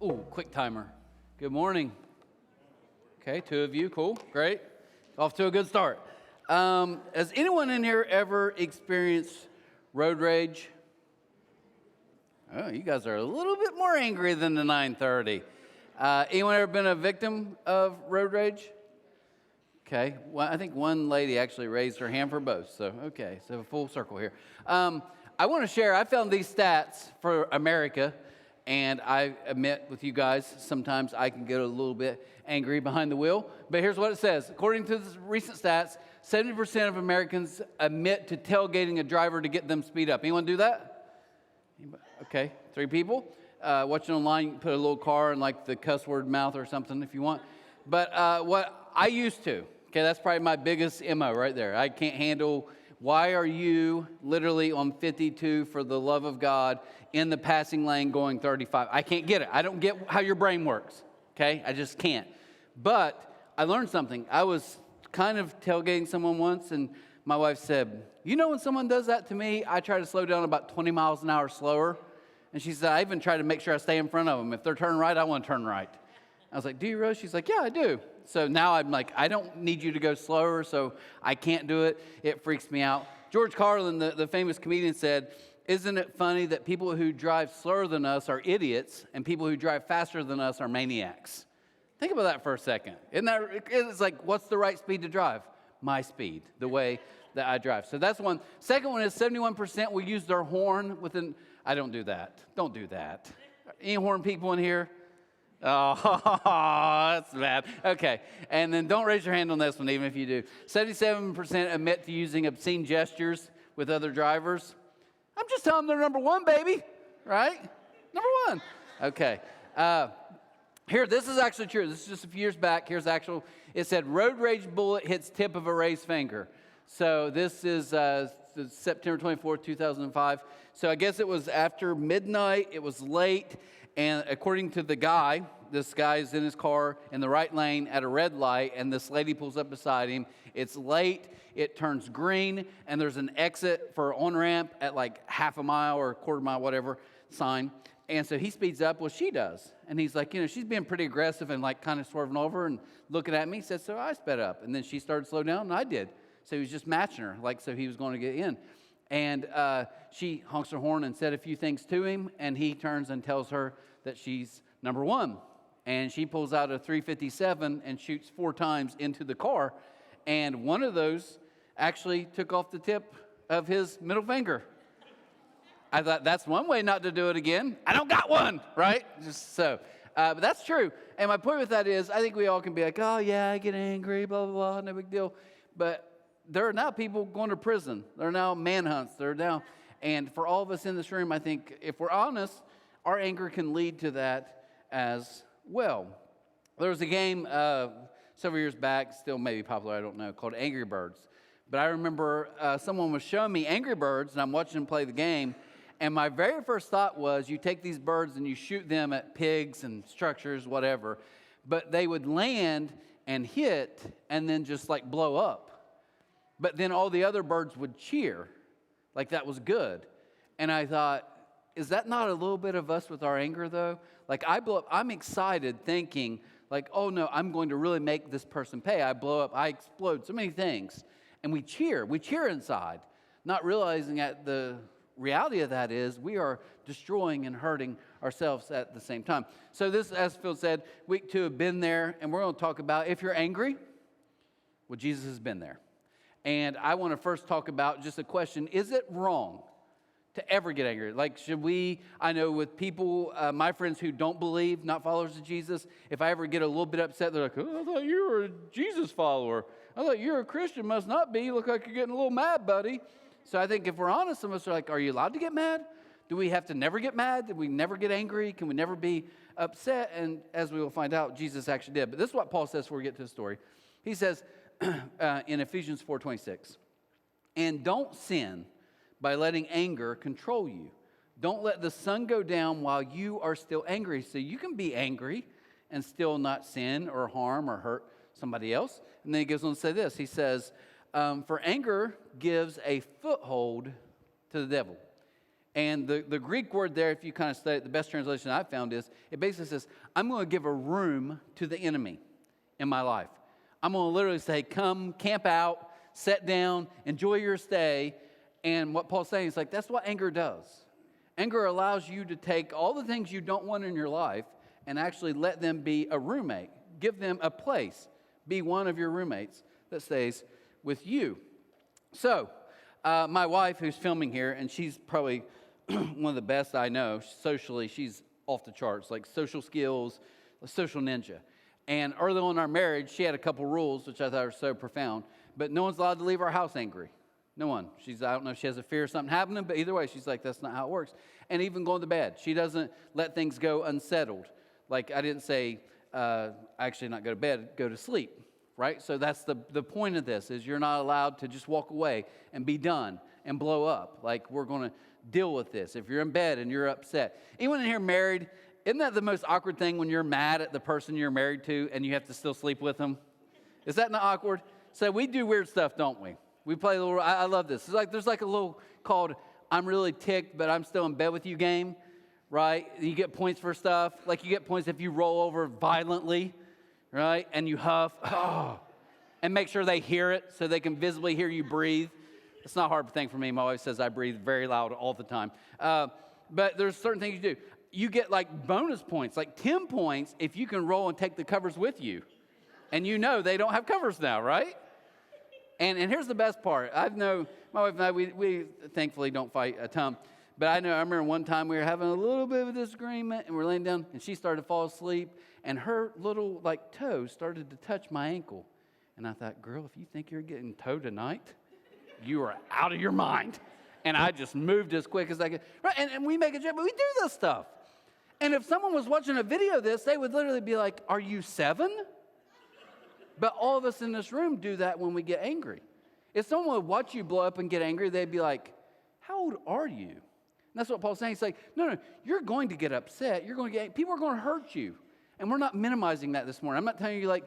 Ooh, quick timer. Good morning. Okay, 2 of you, cool, great. Off to a good start. Has anyone in here ever experienced road rage? Oh, you guys are a little bit more angry than the 9:30. Anyone ever been a victim of road rage? Okay, well, I think one lady actually raised her hand for both, so okay, so full circle here. I want to share, I found these stats for America, and I admit with you guys, sometimes I can get a little bit angry behind the wheel, but here's what it says. According to the recent stats, 70% of Americans admit to tailgating a driver to get them speed up. Anyone do that? Okay, 3 people. Watching online, you can put a little car in like the cuss word mouth or something if you want. But what I used to, okay, that's probably my biggest MO right there. I can't handle, why are you literally on 52 for the love of God in the passing lane going 35? I can't get it. I don't get how your brain works, okay? I just can't. But I learned something. I was kind of tailgating someone once, and my wife said, you know when someone does that to me, I try to slow down about 20 miles an hour slower. And she said, I even try to make sure I stay in front of them. If they're turning right, I want to turn right. I was like, do you really? She's like, yeah, I do. So now I'm like, I don't need you to go slower, so I can't do it. It freaks me out. George Carlin, the famous comedian, said, isn't it funny that people who drive slower than us are idiots and people who drive faster than us are maniacs? Think about that for a second. Isn't that, it's like, what's the right speed to drive? My speed, the way that I drive. So that's one. Second one is 71% will use their horn within. I don't do that. Don't do that. Any horn people in here? Oh, that's bad. Okay. And then don't raise your hand on this one, even if you do. 77% admit to using obscene gestures with other drivers. I'm just telling them they're number one, baby. Right? Number one. Okay. Here, this is actually true. This is just a few years back. Here's actual. It said, road rage bullet hits tip of a raised finger. So this is September 24th, 2005. So I guess it was after midnight. It was late. And according to the guy, this guy is in his car in the right lane at a red light, and this lady pulls up beside him. It's late. It turns green, and there's an exit for on-ramp at like half a mile or a quarter mile, whatever, sign. And so he speeds up. Well, she does. And he's like, she's being pretty aggressive and like kind of swerving over and looking at me. He said, so I sped up. And then she started to slow down, and I did. So he was just matching her, like so he was going to get in. And she honks her horn and said a few things to him, and he turns and tells her that she's number one. And she pulls out a .357 and shoots 4 times into the car. And one of those actually took off the tip of his middle finger. I thought, that's one way not to do it again. I don't got one, right? Just so. But that's true. And my point with that is, I think we all can be like, oh, yeah, I get angry, blah, blah, blah, no big deal. But there are now people going to prison. There are now manhunts. There are now, and for all of us in this room, I think if we're honest, our anger can lead to that as well. There was a game several years back, still maybe popular, I don't know, called Angry Birds. But I remember someone was showing me Angry Birds, and I'm watching them play the game. And my very first thought was, you take these birds and you shoot them at pigs and structures, whatever. But they would land and hit and then just like blow up. But then all the other birds would cheer. Like that was good. And I thought, is that not a little bit of us with our anger though? Like I blow up, I'm excited thinking like, oh no, I'm going to really make this person pay. I blow up, I explode, so many things. And we cheer inside, not realizing that the reality of that is we are destroying and hurting ourselves at the same time. So this, as Phil said, week 2 have been there, and we're going to talk about if you're angry, well, Jesus has been there. And I want to first talk about just a question, is it wrong to ever get angry? Like, should we, I know with people, my friends who don't believe, not followers of Jesus, if I ever get a little bit upset, they're like, oh, I thought you were a Jesus follower. I thought you're a Christian, must not be. You look like you're getting a little mad, buddy. So I think if we're honest, some of us are like, are you allowed to get mad? Do we have to never get mad? Did we never get angry? Can we never be upset? And as we will find out, Jesus actually did. But this is what Paul says before we get to the story. He says in Ephesians 4:26, and don't sin by letting anger control you. Don't let the sun go down while you are still angry. So you can be angry and still not sin or harm or hurt somebody else. And then he goes on to say this. He says, for anger gives a foothold to the devil. And the Greek word there, if you kind of study it, the best translation I've found is, it basically says, I'm going to give a room to the enemy in my life. I'm going to literally say, come, camp out, sit down, enjoy your stay. And what Paul's saying is like, that's what anger does. Anger allows you to take all the things you don't want in your life and actually let them be a roommate. Give them a place. Be one of your roommates that stays with you. So, my wife, who's filming here, and she's probably one of the best I know socially, she's off the charts, like social skills, a social ninja. And early on in our marriage, she had a couple rules, which I thought were so profound. But no one's allowed to leave our house angry. No one. I don't know if she has a fear of something happening, but either way, she's like, that's not how it works. And even going to bed, she doesn't let things go unsettled. Like I didn't say, actually not go to bed, go to sleep, right? So that's the point of this, is you're not allowed to just walk away and be done and blow up. Like we're going to deal with this. If you're in bed and you're upset. Anyone in here married? Isn't that the most awkward thing when you're mad at the person you're married to and you have to still sleep with them? Is that not awkward? So we do weird stuff, don't we? We play a little, I love this. It's like, there's like a little called, I'm really ticked, but I'm still in bed with you game, right? You get points for stuff. Like you get points if you roll over violently, right? And you huff, and make sure they hear it so they can visibly hear you breathe. It's not a hard thing for me. My wife says I breathe very loud all the time. But there's certain things you do. You get like bonus points, like 10 points if you can roll and take the covers with you. And you know they don't have covers now, right? And here's the best part. I know my wife and I, we thankfully don't fight a ton. But I remember one time we were having a little bit of a disagreement, and we're laying down, and she started to fall asleep, and her little like toe started to touch my ankle. And I thought, girl, if you think you're getting toe tonight, you are out of your mind. And I just moved as quick as I could. Right? And we make a joke, but we do this stuff. And if someone was watching a video of this, they would literally be like, are you 7? But all of us in this room do that when we get angry. If someone would watch you blow up and get angry, they'd be like, how old are you? And that's what Paul's saying. He's like, no, you're going to get upset. People are going to hurt you. And we're not minimizing that this morning. I'm not telling you like,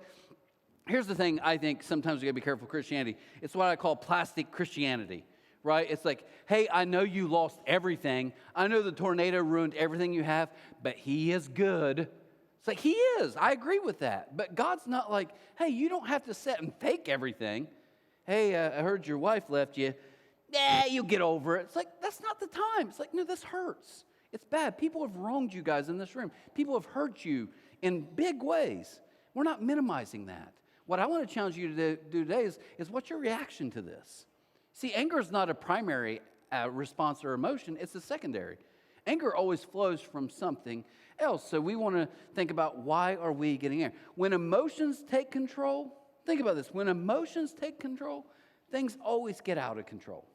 here's the thing I think sometimes we got to be careful with Christianity. It's what I call plastic Christianity. Right? It's like, hey, I know you lost everything. I know the tornado ruined everything you have, but he is good. It's like, he is. I agree with that. But God's not like, hey, you don't have to sit and fake everything. Hey, I heard your wife left you. Yeah, you'll get over it. It's like, that's not the time. It's like, no, this hurts. It's bad. People have wronged you guys in this room. People have hurt you in big ways. We're not minimizing that. What I want to challenge you to do today is what's your reaction to this? See, anger is not a primary response or emotion. It's a secondary. Anger always flows from something else. So we want to think about, why are we getting angry? When emotions take control, think about this. When emotions take control, things always get out of control.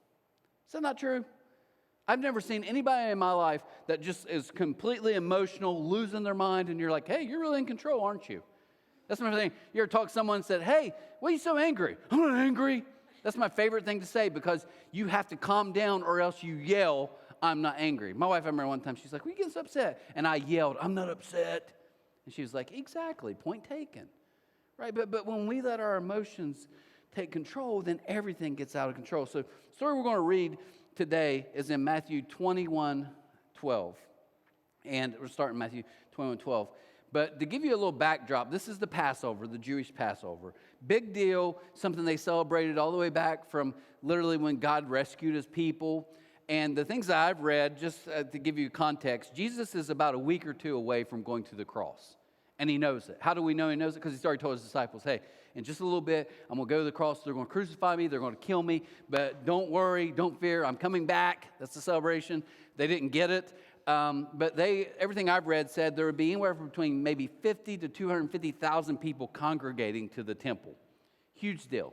Is that not true? I've never seen anybody in my life that just is completely emotional, losing their mind, and you're like, hey, you're really in control, aren't you? That's my thing. You ever talk to someone and said, hey, why are you so angry? I'm not angry. That's my favorite thing to say, because you have to calm down or else you yell, I'm not angry. My wife, I remember one time, she's like, "Why are you getting so upset?" And I yelled, "I'm not upset." And she was like, "Exactly, point taken." Right? But when we let our emotions take control, then everything gets out of control. So the story we're going to read today is in Matthew 21:12. And we're starting Matthew 21:12. But to give you a little backdrop, this is the Passover, the Jewish Passover. Big deal, something they celebrated all the way back from literally when God rescued his people. And the things that I've read, just to give you context, Jesus is about a week or two away from going to the cross. And he knows it. How do we know he knows it? Because he's already told his disciples, hey, in just a little bit, I'm going to go to the cross. They're going to crucify me. They're going to kill me. But don't worry. Don't fear. I'm coming back. That's the celebration. They didn't get it. But everything I've read said there would be anywhere between maybe 50 to 250,000 people congregating to the temple. Huge deal.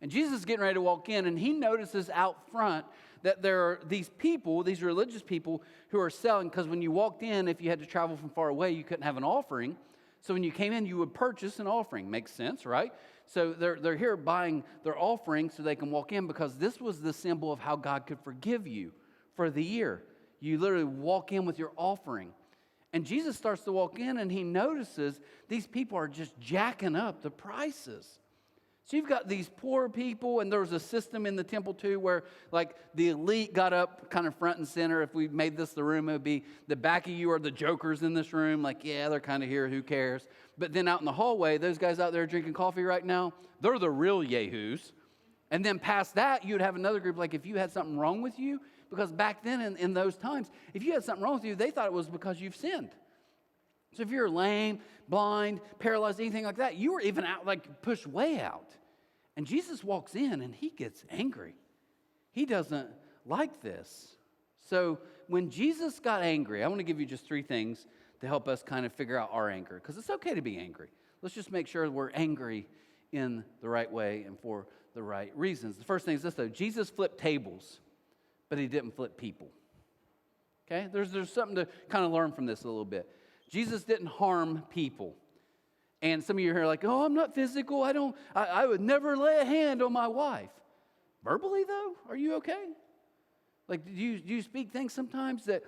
And Jesus is getting ready to walk in, and he notices out front that there are these people, these religious people, who are selling, because when you walked in, if you had to travel from far away, you couldn't have an offering. So when you came in, you would purchase an offering. Makes sense, right? So they're here buying their offering so they can walk in, because this was the symbol of how God could forgive you for the year. You literally walk in with your offering. And Jesus starts to walk in, and he notices these people are just jacking up the prices. So you've got these poor people, and there was a system in the temple too where like the elite got up kind of front and center. If we made this the room, it would be the back of you are the jokers in this room. Like, yeah, they're kind of here, who cares? But then out in the hallway, those guys out there drinking coffee right now, they're the real yahoos. And then past that, you'd have another group, like if you had something wrong with you, because back then in those times, if you had something wrong with you, they thought it was because you've sinned. So if you're lame, blind, paralyzed, anything like that, you were even out, like pushed way out. And Jesus walks in and he gets angry. He doesn't like this. So when Jesus got angry, I want to give you just 3 things to help us kind of figure out our anger, because it's okay to be angry. Let's just make sure we're angry in the right way and for the right reasons. The first thing is this, though. Jesus flipped tables, but he didn't flip people. Okay? There's something to kind of learn from this a little bit. Jesus didn't harm people. And some of you are like, oh, I'm not physical. I would never lay a hand on my wife. Verbally, though, are you okay? Like, do you speak things sometimes that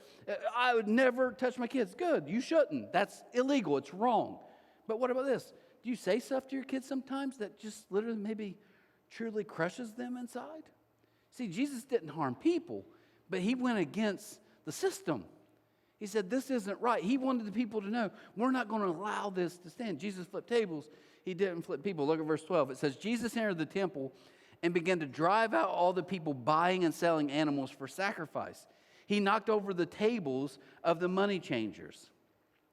I would never touch my kids? Good, you shouldn't. That's illegal. It's wrong. But what about this? Do you say stuff to your kids sometimes that just literally maybe truly crushes them inside? See, Jesus didn't harm people, but he went against the system. He said, this isn't right. He wanted the people to know, we're not going to allow this to stand. Jesus flipped tables. He didn't flip people. Look at verse 12. It says, Jesus entered the temple and began to drive out all the people buying and selling animals for sacrifice. He knocked over the tables of the money changers.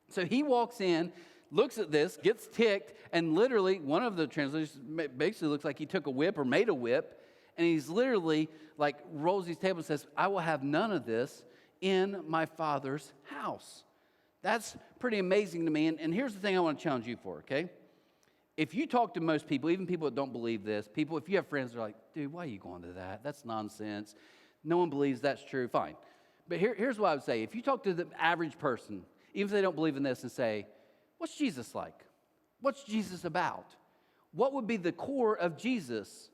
So he walks in, looks at this, gets ticked, and literally, one of the translations basically looks like he took a whip or made a whip, and he's literally like rolls these tables and says, I will have none of this in my Father's house. That's pretty amazing to me. And here's the thing I want to challenge you for, okay? If you talk to most people, even people that don't believe this, people, if you have friends that are like, dude, why are you going to that? That's nonsense. No one believes that's true. Fine. But here's what I would say. If you talk to the average person, even if they don't believe in this, and say, what's Jesus like? What's Jesus about? What would be the core of Jesus?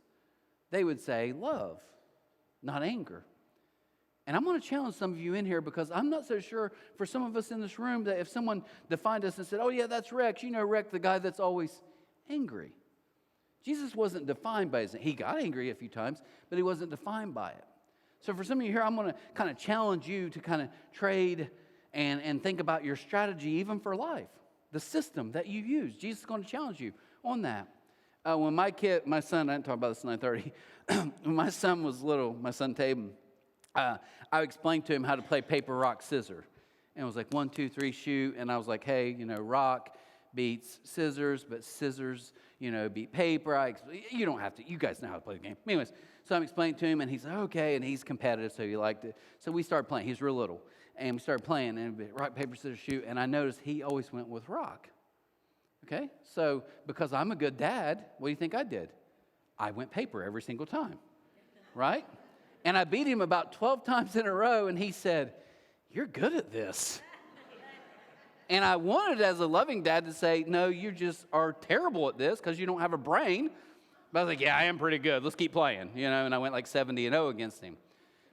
They would say love, not anger. And I'm going to challenge some of you in here, because I'm not so sure for some of us in this room that if someone defined us and said, oh yeah, that's Rex, you know Rex, the guy that's always angry. Jesus wasn't defined by his, he got angry a few times, but he wasn't defined by it. So for some of you here, I'm going to kind of challenge you to kind of trade and think about your strategy even for life, the system that you use. Jesus is going to challenge you on that. When my son, I didn't talk about this at 9:30, when my son was little, my son Taben, I explained to him how to play paper, rock, scissors. And it was like 1, 2, 3, shoot. And I was like, hey, rock beats scissors, but scissors, beat paper. You don't have to. You guys know how to play the game. Anyways, so I'm explaining to him, and he's like, okay. And he's competitive, so he liked it. So we started playing. He's real little. And we started playing, and rock, paper, scissors, shoot. And I noticed he always went with rock. Okay? So because I'm a good dad, what do you think I did? I went paper every single time. Right? And I beat him about 12 times in a row, and he said, you're good at this. And I wanted, as a loving dad, to say, no, you just are terrible at this because you don't have a brain. But I was like, yeah, I am pretty good. Let's keep playing, and I went like 70-0 against him.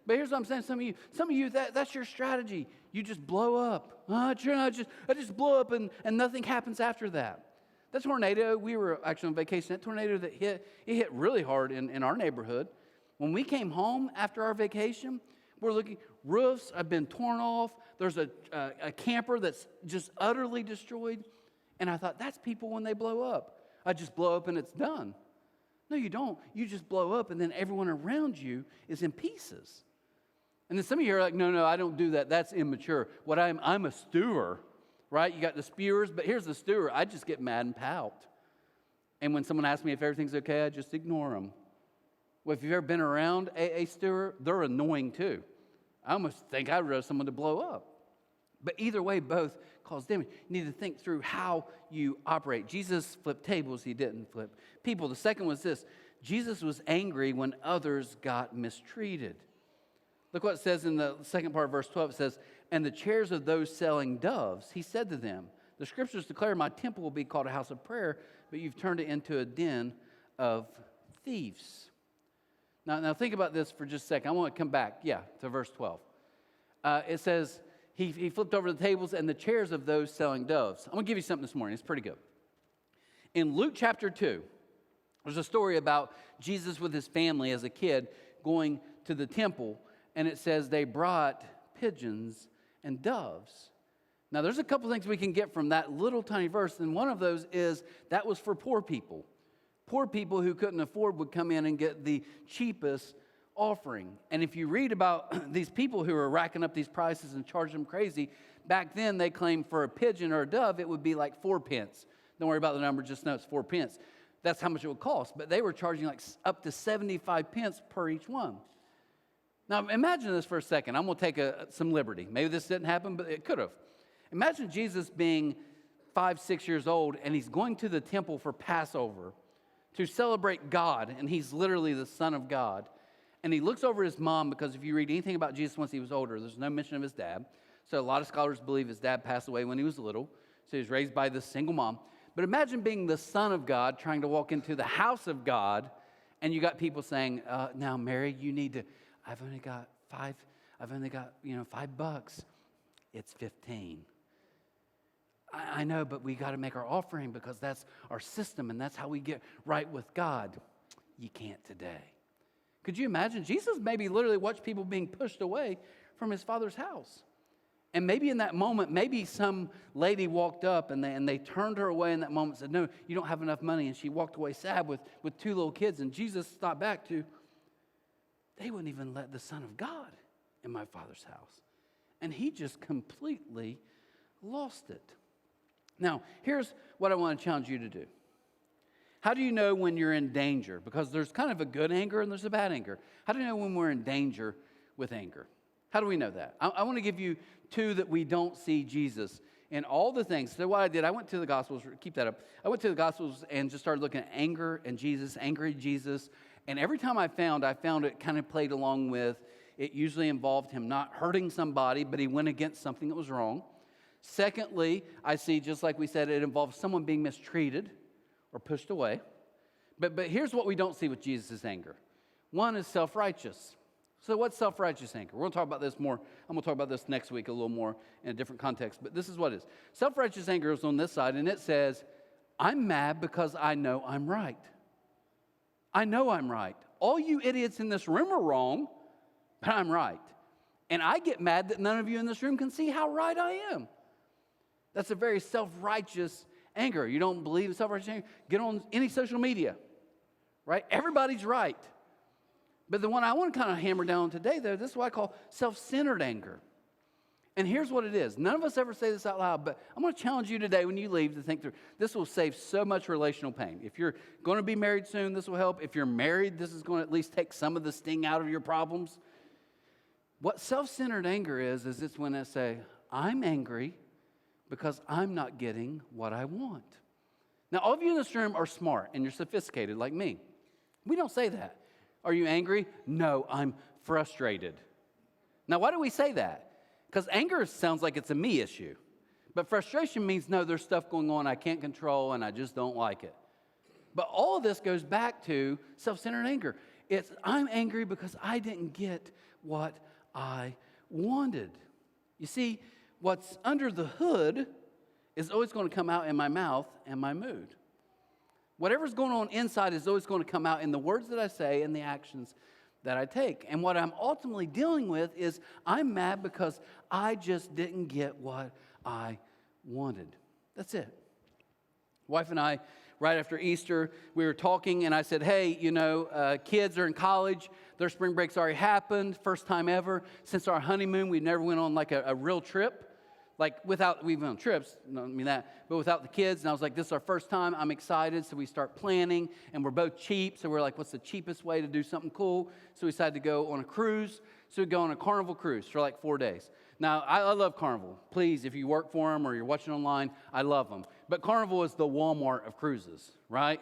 But here's what I'm saying. Some of you, that's your strategy. You just blow up. I just blow up, and nothing happens after that. That tornado, we were actually on vacation. That tornado that hit really hard in our neighborhood. When we came home after our vacation, we're looking, roofs have been torn off. There's a camper that's just utterly destroyed. And I thought, that's people when they blow up. I just blow up and it's done. No, you don't. You just blow up, and then everyone around you is in pieces. And then some of you are like, no, I don't do that. That's immature. I'm a stewer, right? You got the spewers, but here's the stewer. I just get mad and pout. And when someone asks me if everything's okay, I just ignore them. Well, if you've ever been around a stewer, they're annoying too. I almost think I'd rather someone to blow up. But either way, both cause damage. You need to think through how you operate. Jesus flipped tables, he didn't flip people. The second was this. Jesus was angry when others got mistreated. Look what it says in the second part of verse 12. It says, and the chairs of those selling doves, he said to them, the scriptures declare my temple will be called a house of prayer, but you've turned it into a den of thieves. Now think about this for just a second. I want to come back, to verse 12. It says, he flipped over the tables and the chairs of those selling doves. I'm going to give you something this morning. It's pretty good. In Luke chapter 2, There's a story about Jesus with his family as a kid going to the temple, and it says they brought pigeons and doves. Now, there's a couple things we can get from that little tiny verse, and one of those is that was for poor people. Poor people who couldn't afford would come in and get the cheapest offering. And if you read about these people who are racking up these prices and charging them crazy, back then they claimed for a pigeon or a dove, it would be like 4 pence. Don't worry about the number, just know it's 4 pence. That's how much it would cost. But they were charging like up to 75 pence per each one. Now, imagine this for a second. I'm going to take some liberty. Maybe this didn't happen, but it could have. Imagine Jesus being 5, 6 years old, and he's going to the temple for Passover to celebrate God, and he's literally the Son of God. And he looks over his mom, because if you read anything about Jesus once he was older, there's no mention of his dad. So a lot of scholars believe his dad passed away when he was little, so he was raised by this single mom. But imagine being the Son of God, trying to walk into the house of God, and you got people saying, now, Mary, you need to, I've only got $5. It's 15. I know, but we got to make our offering because that's our system and that's how we get right with God. You can't today. Could you imagine? Jesus maybe literally watched people being pushed away from his Father's house. And maybe in that moment, maybe some lady walked up and they turned her away in that moment and said, no, you don't have enough money. And she walked away sad with 2 little kids. And Jesus stopped back to, they wouldn't even let the Son of God in my Father's house. And he just completely lost it. Now, here's what I want to challenge you to do. How do you know when you're in danger? Because there's kind of a good anger and there's a bad anger. How do you know when we're in danger with anger? How do we know that? I want to give you 2 that we don't see Jesus in all the things. So what I did, I went to the Gospels. Keep that up. I went to the Gospels and just started looking at anger and Jesus, angry Jesus. And every time I found it kind of played along with, it usually involved him not hurting somebody, but he went against something that was wrong. Secondly, I see, just like we said, it involves someone being mistreated or pushed away. But here's what we don't see with Jesus' anger. One is self-righteous. So what's self-righteous anger? We're going to talk about this more. I'm going to talk about this next week a little more in a different context. But this is what it is. Self-righteous anger is on this side, and it says, I'm mad because I know I'm right. I know I'm right. All you idiots in this room are wrong, but I'm right. And I get mad that none of you in this room can see how right I am. That's a very self-righteous anger. You don't believe in self-righteous anger? Get on any social media, right? Everybody's right. But the one I want to kind of hammer down today, though, this is what I call self-centered anger. And here's what it is. None of us ever say this out loud, but I'm going to challenge you today when you leave to think through. This will save so much relational pain. If you're going to be married soon, this will help. If you're married, this is going to at least take some of the sting out of your problems. What self-centered anger is it's when I say, I'm angry because I'm not getting what I want. Now, all of you in this room are smart and you're sophisticated like me. We don't say that. Are you angry? No, I'm frustrated. Now, why do we say that? Because anger sounds like it's a me issue. But frustration means, no, there's stuff going on I can't control and I just don't like it. But all of this goes back to self-centered anger. It's, I'm angry because I didn't get what I wanted. You see, what's under the hood is always going to come out in my mouth and my mood. Whatever's going on inside is always going to come out in the words that I say and the actions that I take. And what I'm ultimately dealing with is I'm mad because I just didn't get what I wanted. That's it. Wife and I, right after Easter, we were talking and I said, hey, kids are in college. Their spring break's already happened. First time ever. Since our honeymoon, we never went on like a real trip. Like we've been on trips, no, but without the kids. And I was like, this is our first time. I'm excited. So we start planning and we're both cheap. So we're like, what's the cheapest way to do something cool? So we decided to go on a cruise. So we go on a Carnival cruise for like 4 days. Now, I love Carnival. Please, if you work for them or you're watching online, I love them. But Carnival is the Walmart of cruises, right?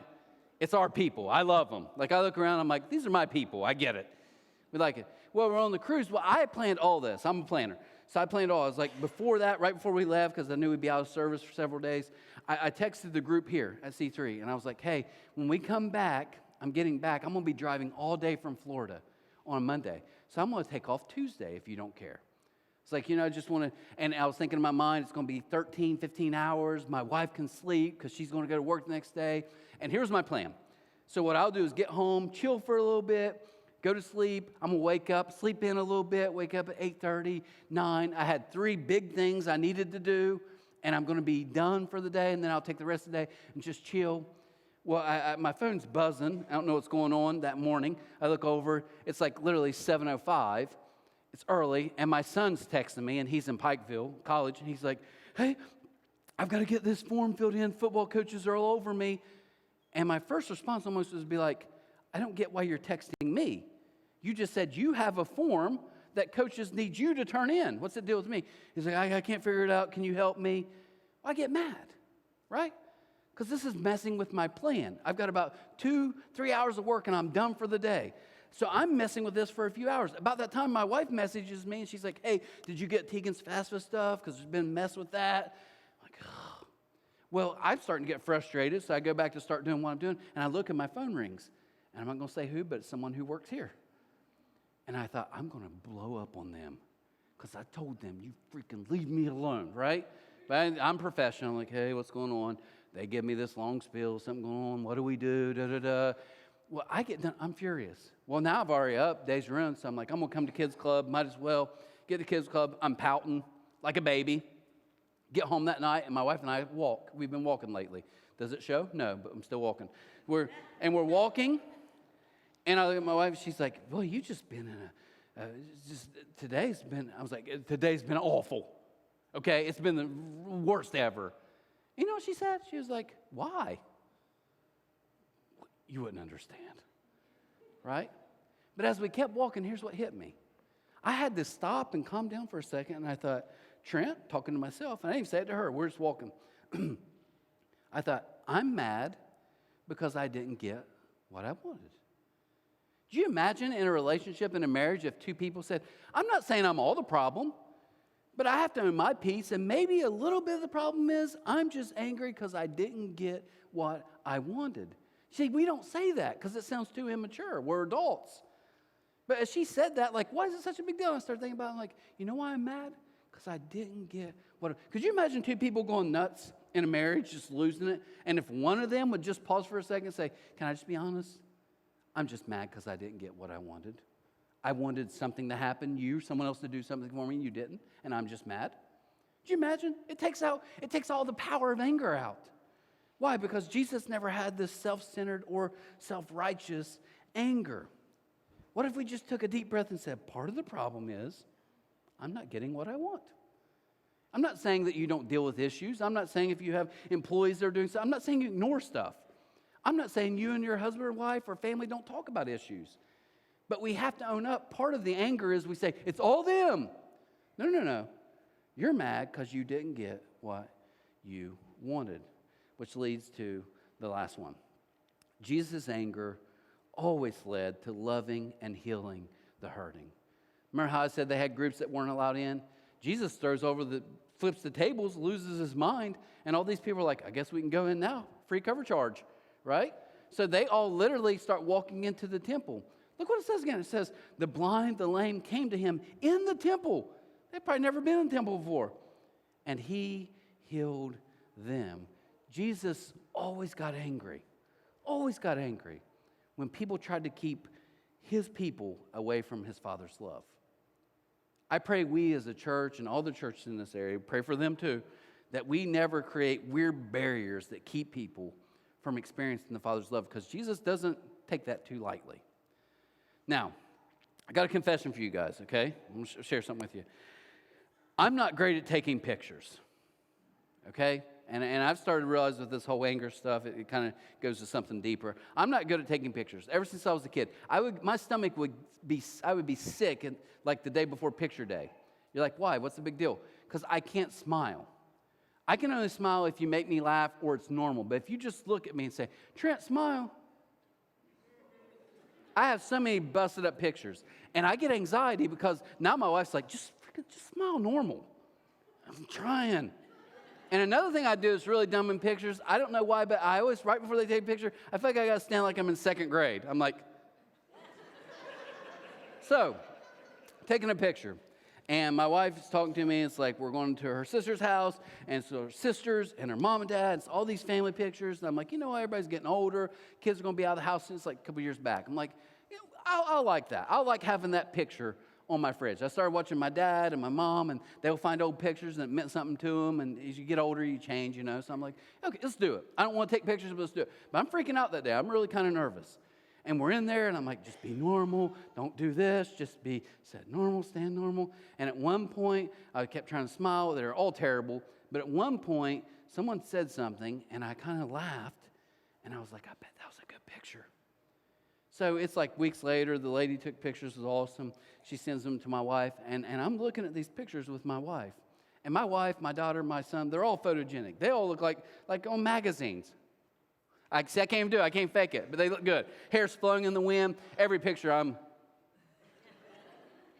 It's our people. I love them. Like I look around, I'm like, these are my people. I get it. We like it. Well, we're on the cruise. Well, I planned all this. I'm a planner. So I planned all. I was like, before that, right before we left, because I knew we'd be out of service for several days, I texted the group here at C3, and I was like, hey, when we come back, I'm getting back, I'm going to be driving all day from Florida on Monday. So I'm going to take off Tuesday if you don't care. It's like, I just want to, and I was thinking in my mind, it's going to be 13, 15 hours. My wife can sleep because she's going to go to work the next day. And here's my plan. So what I'll do is get home, chill for a little bit, go to sleep. I'm going to wake up, sleep in a little bit, wake up at 8:30, 9. I had 3 big things I needed to do, and I'm going to be done for the day, and then I'll take the rest of the day and just chill. Well, my phone's buzzing. I don't know what's going on that morning. I look over. It's like literally 7:05. It's early, and my son's texting me, and he's in Pikeville College, and he's like, hey, I've got to get this form filled in. Football coaches are all over me. And my first response almost was to be like, I don't get why you're texting me. You just said you have a form that coaches need you to turn in. What's the deal with me? He's like, I can't figure it out. Can you help me? Well, I get mad, right? Because this is messing with my plan. I've got about 2-3 hours of work, and I'm done for the day. So I'm messing with this for a few hours. About that time, my wife messages me, and she's like, hey, did you get Tegan's FAFSA stuff? Because there's been a mess with that. I'm like, oh. Well, I'm starting to get frustrated, so I go back to start doing what I'm doing, and I look and my phone rings. And I'm not going to say who, but it's someone who works here. And I thought, I'm going to blow up on them because I told them, you freaking leave me alone, right? But I'm professional. I'm like, hey, what's going on? They give me this long spiel, something going on. What do we do? Da-da-da. Well, I get done. I'm furious. Well, now I've already up. Days are in, so I'm like, I'm going to come to kids club. Might as well get to kids club. I'm pouting like a baby. Get home that night, and my wife and I walk. We've been walking lately. Does it show? No, but I'm still walking. We're walking. And I look at my wife, she's like, boy, you just been in today's been awful. Okay, it's been the worst ever. You know what she said? She was like, why? You wouldn't understand, right? But as we kept walking, here's what hit me. I had to stop and calm down for a second, and I thought, Trent, talking to myself, and I didn't even say it to her, we're just walking. I thought, I'm mad because I didn't get what I wanted. Do you imagine in a relationship, in a marriage, if 2 people said, I'm not saying I'm all the problem, but I have to own my piece, and maybe a little bit of the problem is I'm just angry because I didn't get what I wanted. See, we don't say that because it sounds too immature. We're adults. But as she said that, like, why is it such a big deal? I started thinking about it, like, you know why I'm mad? Because I didn't get what. Could you imagine 2 people going nuts in a marriage, just losing it? And if one of them would just pause for a second and say, can I just be honest? I'm just mad because I didn't get what I wanted. I wanted something to happen, someone else to do something for me, and you didn't, and I'm just mad. Do you imagine? It takes all the power of anger out. Why? Because Jesus never had this self-centered or self-righteous anger. What if we just took a deep breath and said, part of the problem is I'm not getting what I want. I'm not saying that you don't deal with issues. I'm not saying if you have employees that are doing something. I'm not saying you ignore stuff. I'm not saying you and your husband or wife or family don't talk about issues. But we have to own up. Part of the anger is we say, it's all them. No. You're mad because you didn't get what you wanted, which leads to the last one. Jesus' anger always led to loving and healing the hurting. Remember how I said they had groups that weren't allowed in? Jesus flips the tables, loses his mind, and all these people are like, I guess we can go in now. Free cover charge. Right? So they all literally start walking into the temple. Look what it says again. It says, the blind, the lame came to him in the temple. They've probably never been in the temple before. And he healed them. Jesus always got angry when people tried to keep his people away from his Father's love. I pray we as a church and all the churches in this area, pray for them too, that we never create weird barriers that keep people from experiencing the Father's love, because Jesus doesn't take that too lightly. Now, I got a confession for you guys, okay? I'm going to share something with you. I'm not great at taking pictures, okay? And I've started to realize with this whole anger stuff, it kind of goes to something deeper. I'm not good at taking pictures. Ever since I was a kid, my stomach would be sick like the day before picture day. You're like, why? What's the big deal? Because I can't smile. I can only smile if you make me laugh or it's normal. But if you just look at me and say, Trent, smile. I have so many busted up pictures. And I get anxiety because now my wife's like, just smile normal. I'm trying. And another thing I do is really dumb in pictures. I don't know why, but I always, right before they take a picture, I feel like I got to stand like I'm in 2nd grade. I'm like, so, taking a picture. And my wife is talking to me. It's like we're going to her sister's house, and so her sisters and her mom and dad. It's all these family pictures. And I'm like, you know what? Everybody's getting older. Kids are going to be out of the house since like a couple years back. I'm like, you know, I like that. I like having that picture on my fridge. I started watching my dad and my mom, and they'll find old pictures and it meant something to them. And as you get older, you change, you know. So I'm like, okay, let's do it. I don't want to take pictures, but let's do it. But I'm freaking out that day. I'm really kind of nervous. And we're in there, and I'm like, just be normal. Don't do this. Just be sit normal, stand normal. And at one point, I kept trying to smile. They're all terrible. But at one point, someone said something, and I kind of laughed. And I was like, I bet that was a good picture. So it's like weeks later, the lady took pictures. It was awesome. She sends them to my wife. And I'm looking at these pictures with my wife. And my wife, my daughter, my son, they're all photogenic. They all look like on magazines. I can't even do it. I can't fake it, but they look good. Hair's flowing in the wind. Every picture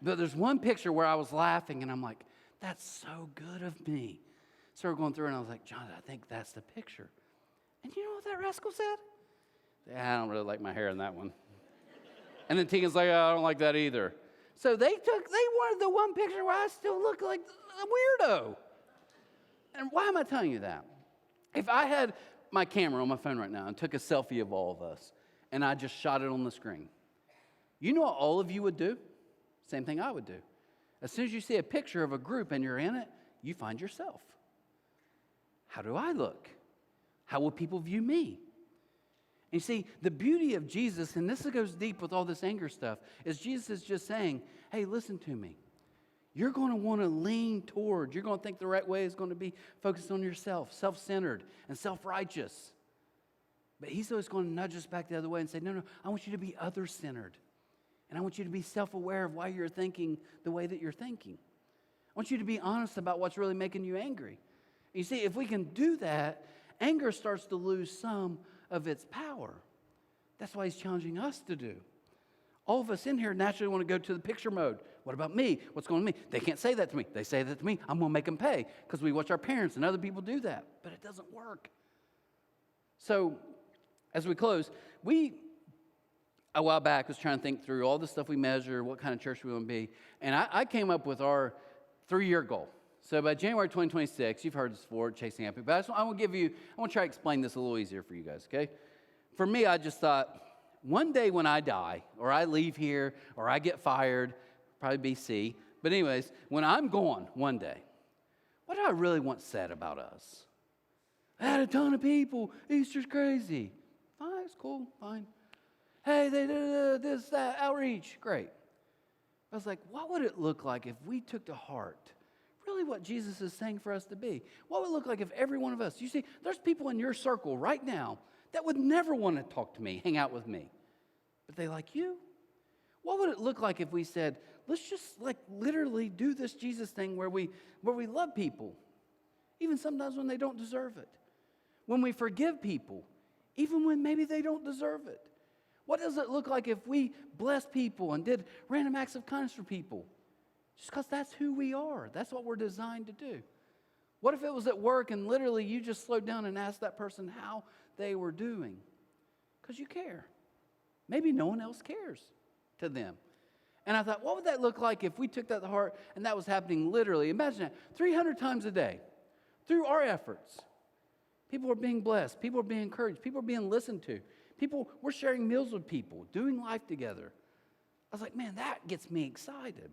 But there's one picture where I was laughing, and I'm like, that's so good of me. So we're going through, and I was like, John, I think that's the picture. And you know what that rascal said? Yeah, I don't really like my hair in that one. And then Tegan's like, oh, I don't like that either. So they wanted the one picture where I still look like a weirdo. And why am I telling you that? If I had my camera on my phone right now and took a selfie of all of us, and I just shot it on the screen, you know what all of you would do? Same thing I would do. As soon as you see a picture of a group and you're in it, you find yourself. How do I look? How will people view me? And you see, the beauty of Jesus, and this goes deep with all this anger stuff, is Jesus is just saying, hey, listen to me. You're going to want to lean toward, you're going to think the right way is going to be focused on yourself, self-centered and self-righteous. But he's always going to nudge us back the other way and say, no, I want you to be other-centered. And I want you to be self-aware of why you're thinking the way that you're thinking. I want you to be honest about what's really making you angry. And you see, if we can do that, anger starts to lose some of its power. That's why he's challenging us to do. All of us in here naturally want to go to the picture mode. What about me? What's going on with me? They can't say that to me. They say that to me. I'm going to make them pay because we watch our parents and other people do that. But it doesn't work. So as we close, a while back was trying to think through all the stuff we measure, what kind of church we want to be. And I came up with our 3-year goal. So by January 2026, you've heard this before, chasing after. But I want to try to explain this a little easier for you guys, okay? For me, I just thought, one day when I die, or I leave here, or I get fired, probably be C. But anyways, when I'm gone one day, what do I really want said about us? I had a ton of people. Easter's crazy. Fine, it's cool, fine. Hey, they did this, that, outreach. Great. I was like, what would it look like if we took to heart really what Jesus is saying for us to be? What would it look like if every one of us, you see, there's people in your circle right now that would never want to talk to me, hang out with me. But they like you. What would it look like if we said, let's just like literally do this Jesus thing where we love people, even sometimes when they don't deserve it. When we forgive people, even when maybe they don't deserve it. What does it look like if we bless people and did random acts of kindness for people? Just because that's who we are. That's what we're designed to do. What if it was at work and literally you just slowed down and asked that person how they were doing? Because you care. Maybe no one else cares to them. And I thought, what would that look like if we took that to heart and that was happening literally? Imagine that, 300 times a day, through our efforts. People are being blessed. People are being encouraged. People are being listened to. We're sharing meals with people, doing life together. I was like, man, that gets me excited.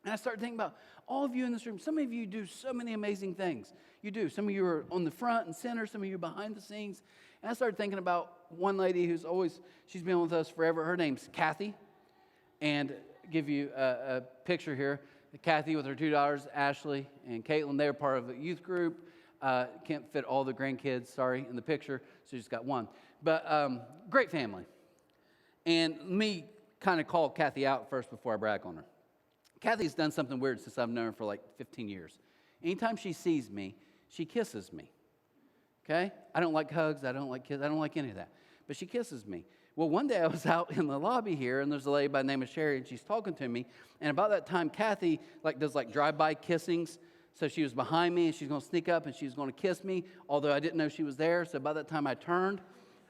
And I started thinking about all of you in this room. Some of you do so many amazing things. You do. Some of you are on the front and center. Some of you are behind the scenes. And I started thinking about one lady she's been with us forever. Her name's Kathy. And I'll give you a picture here. Kathy with her 2 daughters, Ashley and Caitlin. They're part of a youth group. Can't fit all the grandkids, sorry, in the picture. So just got one. But great family. And let me kind of call Kathy out first before I brag on her. Kathy's done something weird since I've known her for like 15 years. Anytime she sees me, she kisses me. Okay? I don't like hugs. I don't like kisses. I don't like any of that. But she kisses me. Well, one day I was out in the lobby here, and there's a lady by the name of Sherry, and she's talking to me. And about that time, Kathy does drive-by kissings. So she was behind me, and she's going to sneak up, and she's going to kiss me, although I didn't know she was there. So by that time, I turned,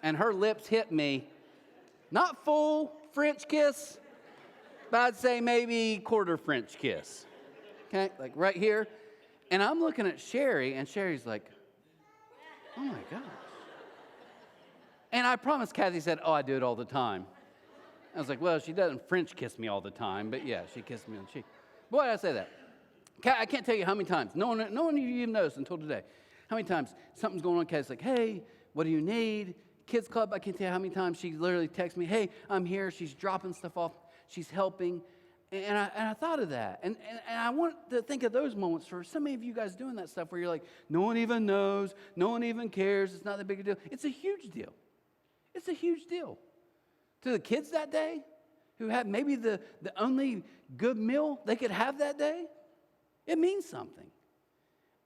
and her lips hit me. Not full French kiss, but I'd say maybe quarter French kiss. okay, like right here. And I'm looking at Sherry, and Sherry's like, oh my gosh. And I promised Kathy said, oh, I do it all the time. I was like, well, she doesn't French kiss me all the time, but yeah, she kissed me on the cheek. Boy, did I say that. I can't tell you how many times. No one of you even noticed until today. How many times something's going on, Kathy's like, hey, what do you need? Kids Club, I can't tell you how many times she literally texts me, hey, I'm here. She's dropping stuff off. She's helping. And I thought of that. And I want to think of those moments for so many of you guys doing that stuff where you're like, no one even knows. No one even cares. It's not that big a deal. It's a huge deal. It's a huge deal. To the kids that day who had maybe the only good meal they could have that day, it means something.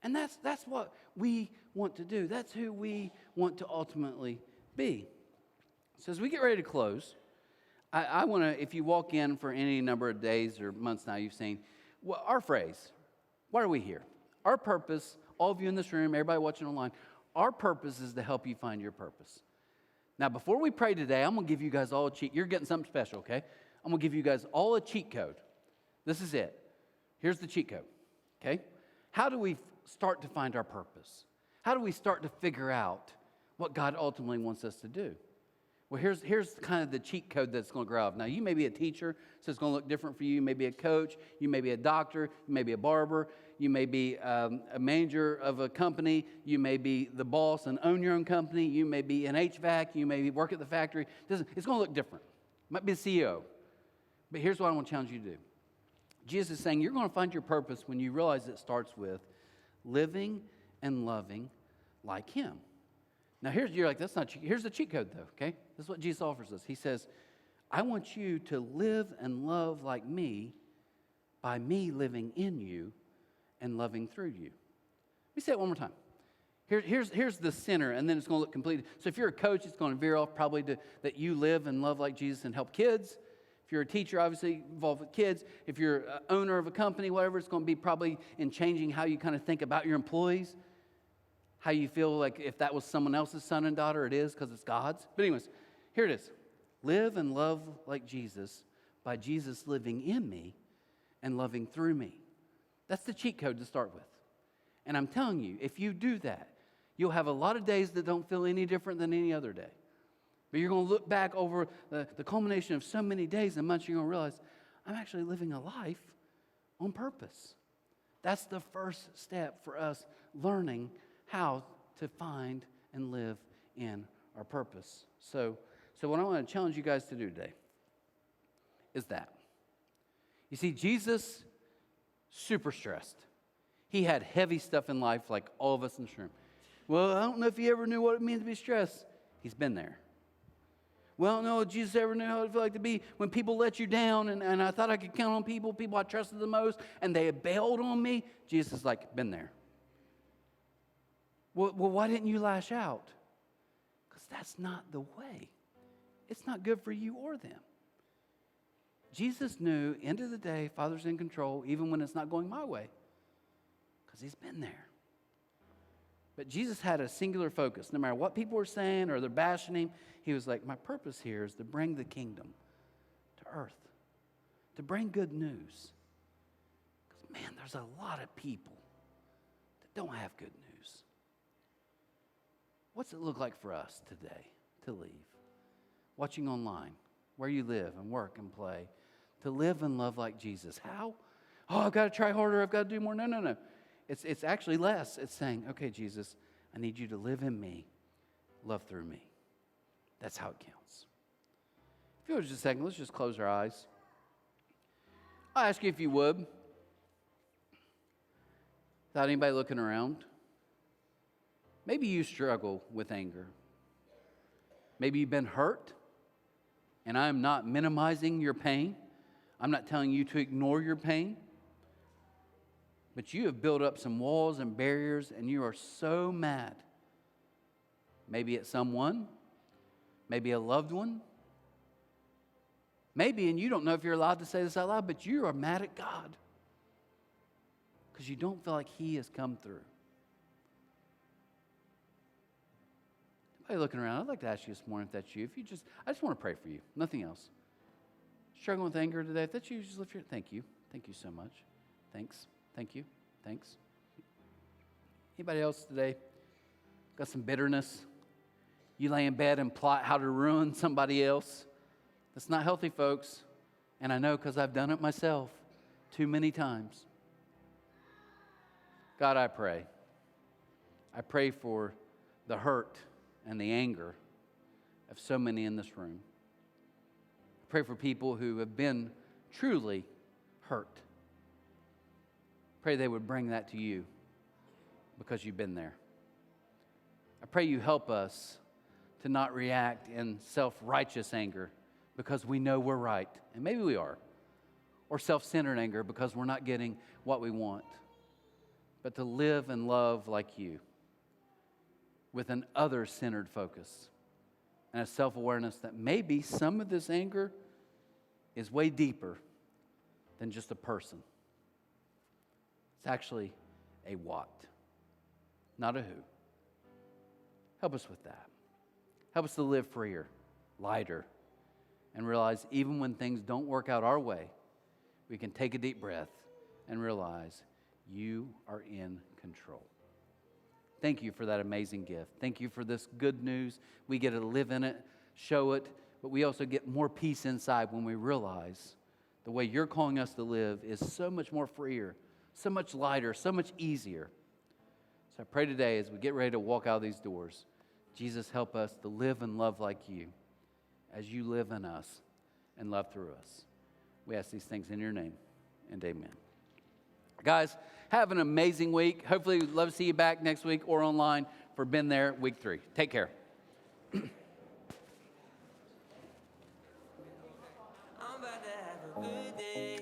And that's what we want to do. That's who we want to ultimately be. So as we get ready to close, I want to, if you walk in for any number of days or months now, you've seen our phrase, why are we here? Our purpose, all of you in this room, everybody watching online, our purpose is to help you find your purpose. Now, before we pray today, I'm going to give you guys all a cheat. You're getting something special, okay? I'm going to give you guys all a cheat code. This is it. Here's the cheat code, okay? How do we start to find our purpose? How do we start to figure out what God ultimately wants us to do? Well, here's kind of the cheat code that's going to grow up. Now, you may be a teacher, so it's going to look different for you. You may be a coach. You may be a doctor. You may be a barber. You may be a manager of a company. You may be the boss and own your own company. You may be an HVAC. You may work at the factory. It's going to look different. You might be the CEO. But here's what I want to challenge you to do. Jesus is saying you're going to find your purpose when you realize it starts with living and loving like Him. Now, you're like, that's not cheat. Here's the cheat code, though, okay? This is what Jesus offers us. He says, I want you to live and love like me by me living in you and loving through you. Let me say it one more time. Here's the center, and then it's going to look completely. So if you're a coach, it's going to veer off probably to that you live and love like Jesus and help kids. If you're a teacher, obviously involved with kids. If you're an owner of a company, whatever, it's going to be probably in changing how you kind of think about your employees. How you feel like if that was someone else's son and daughter, it is because it's God's. But anyways, here it is. Live and love like Jesus by Jesus living in me and loving through me. That's the cheat code to start with. And I'm telling you, if you do that, you'll have a lot of days that don't feel any different than any other day. But you're going to look back over the culmination of so many days and months, you're going to realize, I'm actually living a life on purpose. That's the first step for us learning how to find and live in our purpose. So what I want to challenge you guys to do today is that. You see, Jesus, super stressed. He had heavy stuff in life like all of us in this room. Well, I don't know if he ever knew what it means to be stressed. He's been there. Well, I don't know if Jesus ever knew how it felt like to be when people let you down and I thought I could count on people I trusted the most, and they bailed on me. Jesus is like, been there. Well, why didn't you lash out? Because that's not the way. It's not good for you or them. Jesus knew, end of the day, Father's in control, even when it's not going my way. Because He's been there. But Jesus had a singular focus. No matter what people were saying or they're bashing Him, He was like, my purpose here is to bring the kingdom to earth. To bring good news. Because, man, there's a lot of people that don't have good news. What's it look like for us today to leave? Watching online, where you live and work and play, to live and love like Jesus. How? Oh, I've got to try harder. I've got to do more. No. It's actually less. It's saying, okay, Jesus, I need you to live in me, love through me. That's how it counts. If you would just a second, let's just close our eyes. I'll ask you if you would, without anybody looking around. Maybe you struggle with anger. Maybe you've been hurt, and I'm not minimizing your pain. I'm not telling you to ignore your pain. But you have built up some walls and barriers, and you are so mad. Maybe at someone, maybe a loved one. Maybe, and you don't know if you're allowed to say this out loud, but you are mad at God because you don't feel like He has come through. Looking around, I'd like to ask you this morning if that's you. I just want to pray for you, nothing else. Struggling with anger today, if that's you, just lift your. Thank you so much. Thanks. Thank you. Thanks. Anybody else today got some bitterness? You lay in bed and plot how to ruin somebody else? That's not healthy, folks. And I know because I've done it myself too many times. God, I pray. I pray for the hurt and the anger of so many in this room. I pray for people who have been truly hurt. Pray they would bring that to you because you've been there. I pray you help us to not react in self-righteous anger because we know we're right, and maybe we are, or self-centered anger because we're not getting what we want, but to live and love like you with an other-centered focus and a self-awareness that maybe some of this anger is way deeper than just a person. It's actually a what, not a who. Help us with that. Help us to live freer, lighter, and realize even when things don't work out our way, we can take a deep breath and realize you are in control. Thank you for that amazing gift. Thank you for this good news. We get to live in it, show it, but we also get more peace inside when we realize the way you're calling us to live is so much more freer, so much lighter, so much easier. So I pray today as we get ready to walk out these doors, Jesus, help us to live and love like you as you live in us and love through us. We ask these things in your name, and amen. Guys, have an amazing week. Hopefully, we'd love to see you back next week or online for Been There Week 3. Take care. I'm about to have a good day,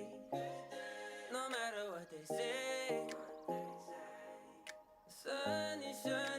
no matter what they say. The sun is shining.